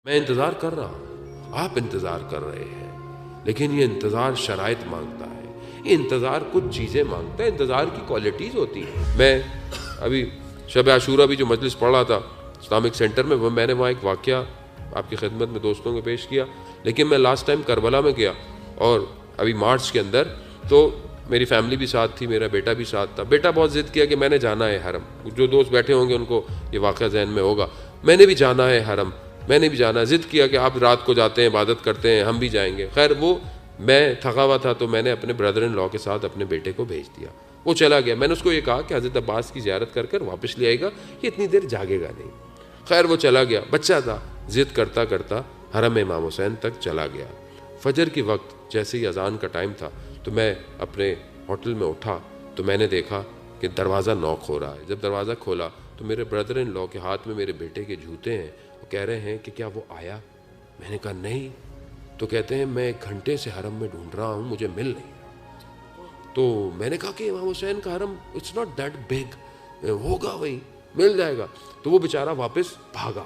میں انتظار کر رہا ہوں، آپ انتظار کر رہے ہیں، لیکن یہ انتظار شرائط مانگتا ہے، یہ انتظار کچھ چیزیں مانگتا ہے، انتظار کی کوالٹیز ہوتی ہیں۔ میں ابھی شب عاشورہ بھی جو مجلس پڑھ رہا تھا اسلامک سینٹر میں، میں نے وہاں ایک واقعہ آپ کی خدمت میں دوستوں کو پیش کیا، لیکن میں لاسٹ ٹائم کربلا میں گیا اور ابھی مارچ کے اندر، تو میری فیملی بھی ساتھ تھی، میرا بیٹا بھی ساتھ تھا۔ بیٹا بہت ضد کیا کہ میں نے جانا ہے حرم، جو دوست بیٹھے ہوں گے ان کو یہ واقعہ ذہن میں ہوگا، میں نے بھی جانا ہے حرم، میں نے بھی جانا ہے۔ ضد کیا کہ آپ رات کو جاتے ہیں، عبادت کرتے ہیں، ہم بھی جائیں گے۔ خیر وہ میں تھکا ہوا تھا تو میں نے اپنے بردر ان لا کے ساتھ اپنے بیٹے کو بھیج دیا، وہ چلا گیا۔ میں نے اس کو یہ کہا کہ حضرت عباس کی زیارت کر کر واپس لے آئے گا، یہ اتنی دیر جاگے گا نہیں۔ خیر وہ چلا گیا، بچہ تھا، ضد کرتا کرتا حرم امام حسین تک چلا گیا۔ فجر کی وقت جیسے ہی اذان کا ٹائم تھا تو میں اپنے ہوٹل میں اٹھا تو میں نے دیکھا کہ دروازہ نوک ہو رہا ہے۔ جب دروازہ کھولا تو میرے بردر ان لا کے ہاتھ میں میرے بیٹے کے جوتے ہیں، وہ کہہ رہے ہیں کہ کیا وہ آیا؟ میں نے کہا نہیں، تو کہتے ہیں میں 1 گھنٹے سے حرم میں ڈھونڈ رہا ہوں، مجھے مل نہیں رہا۔ تو میں نے کہا کہ امام حسین کا حرم اٹس ناٹ دیٹ بگ، ہوگا وہیں، مل جائے گا۔ تو وہ بیچارہ واپس بھاگا۔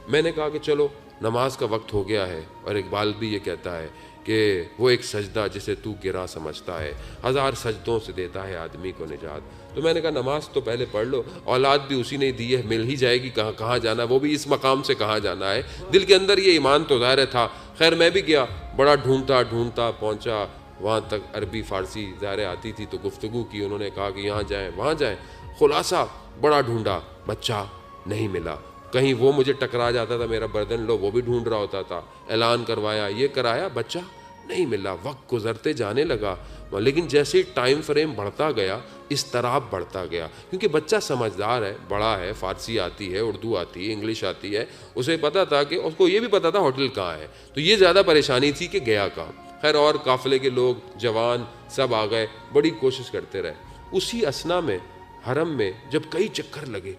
میں نے کہا کہ چلو نماز کا وقت ہو گیا ہے، اور اقبال بھی یہ کہتا ہے کہ وہ ایک سجدہ جسے تو گرا سمجھتا ہے، 1000 سجدوں سے دیتا ہے آدمی کو نجات۔ تو میں نے کہا نماز تو پہلے پڑھ لو، اولاد بھی اسی نے دی ہے، مل ہی جائے گی، کہاں جانا، وہ بھی اس مقام سے کہاں جانا ہے۔ دل کے اندر یہ ایمان تو ظاہر تھا۔ خیر میں بھی گیا، بڑا ڈھونڈتا پہنچا وہاں تک، عربی فارسی ظاہر آتی تھی تو گفتگو کی، انہوں نے کہا کہ یہاں جائیں وہاں جائیں۔ خلاصہ بڑا ڈھونڈا، بچہ نہیں ملا۔ کہیں وہ مجھے ٹکرا جاتا تھا میرا بردن لو، وہ بھی ڈھونڈ رہا ہوتا تھا، اعلان کروایا، یہ کرایا، بچہ نہیں ملا۔ وقت گزرتے جانے لگا، لیکن جیسے ٹائم فریم بڑھتا گیا اضطراب بڑھتا گیا، کیونکہ بچہ سمجھدار ہے، بڑا ہے، فارسی آتی ہے، اردو آتی ہے، انگلش آتی ہے، اسے پتا تھا کہ اس کو یہ بھی پتا تھا ہوٹل کہاں ہے، تو یہ زیادہ پریشانی تھی کہ گیا کہاں۔ خیر اور قافلے کے لوگ جوان سب آ گئے، بڑی کوشش کرتے رہے۔ اسی اثنا میں حرم میں جب کئی چکر لگے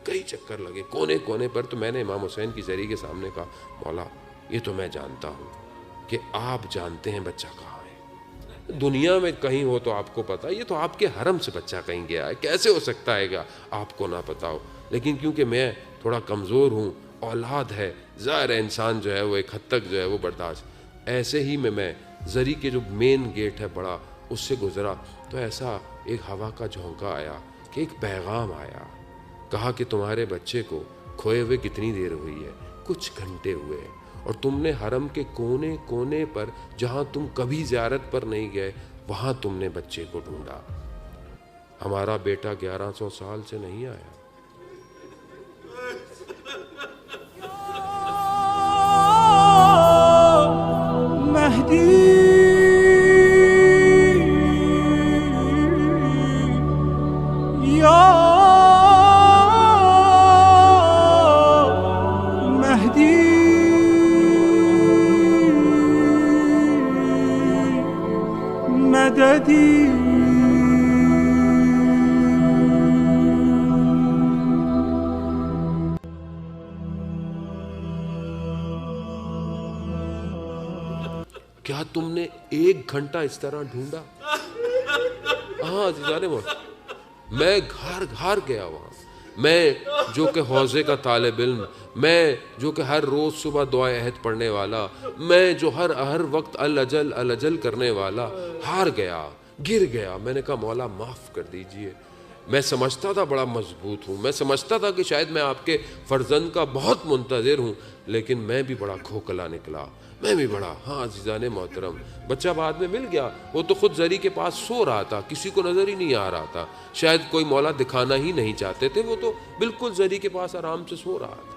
کونے کونے پر، تو میں نے امام حسین کی زری کے سامنے کہا مولا یہ تو میں جانتا ہوں کہ آپ جانتے ہیں بچہ کہاں ہے، دنیا میں کہیں ہو تو آپ کو پتا، یہ تو آپ کے حرم سے بچہ کہیں گیا ہے، کیسے ہو سکتا ہے گا آپ کو نہ پتا ہو۔ لیکن کیونکہ میں تھوڑا کمزور ہوں، اولاد ہے، ظاہر انسان جو ہے وہ ایک حد تک جو ہے وہ برداشت، ایسے ہی میں زری کے جو مین گیٹ ہے بڑا، اس سے گزرا تو ایسا ایک ہوا کا جھونکا آیا کہ ایک پیغام آیا، کہا کہ تمہارے بچے کو کھوئے ہوئے کتنی دیر ہوئی ہے؟ کچھ گھنٹے ہوئے، اور تم نے حرم کے کونے کونے پر جہاں تم کبھی زیارت پر نہیں گئے وہاں تم نے بچے کو ڈھونڈا۔ ہمارا بیٹا 1100 سال سے نہیں آیا۔ کیا تم نے 1 گھنٹہ اس طرح ڈھونڈا؟ ہاں جانے میں گھر گیا وہاں، میں جو کہ حوضے کا طالب علم، میں جو کہ ہر روز صبح دعائے عہد پڑھنے والا، میں جو ہر وقت الاجل کرنے والا، ہار گیا، گر گیا۔ میں نے کہا مولا معاف کر دیجئے، میں سمجھتا تھا بڑا مضبوط ہوں، میں سمجھتا تھا کہ شاید میں آپ کے فرزند کا بہت منتظر ہوں، لیکن میں بھی بڑا کھوکھلا نکلا، میں بھی بڑا۔ ہاں عزیزان محترم، بچہ بعد میں مل گیا، وہ تو خود زری کے پاس سو رہا تھا، کسی کو نظر ہی نہیں آ رہا تھا، شاید کوئی مولا دکھانا ہی نہیں چاہتے تھے، وہ تو بالکل زری کے پاس آرام سے سو رہا تھا۔